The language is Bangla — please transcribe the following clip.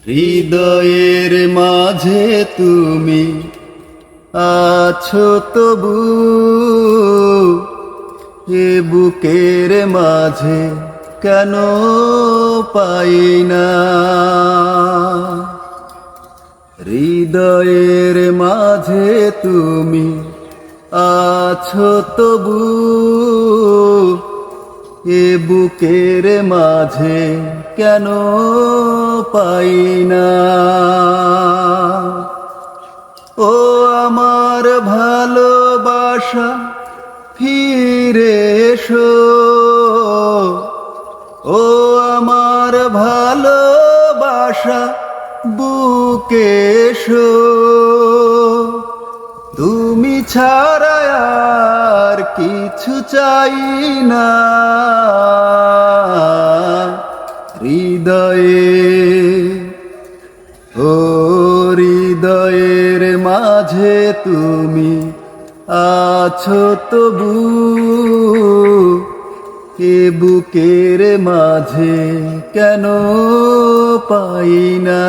হৃদয়ের মাঝে তুমি আছো তবু, এ বুকের মাঝে কেন পাই না। হৃদয়ের মাঝে তুমি আছো তবু, এ বুকের মাঝে কেন পাই না। ও আমার ভালোবাসা ফিরে এসো, ও আমার ভালোবাসা বুকে এসো। তুমি ছাড়া আর কিছু চাই না হৃদয়ে। ও হৃদয়ের মাঝে তুমি আছো তবু, এ বুকের মাঝে কেন পাই না।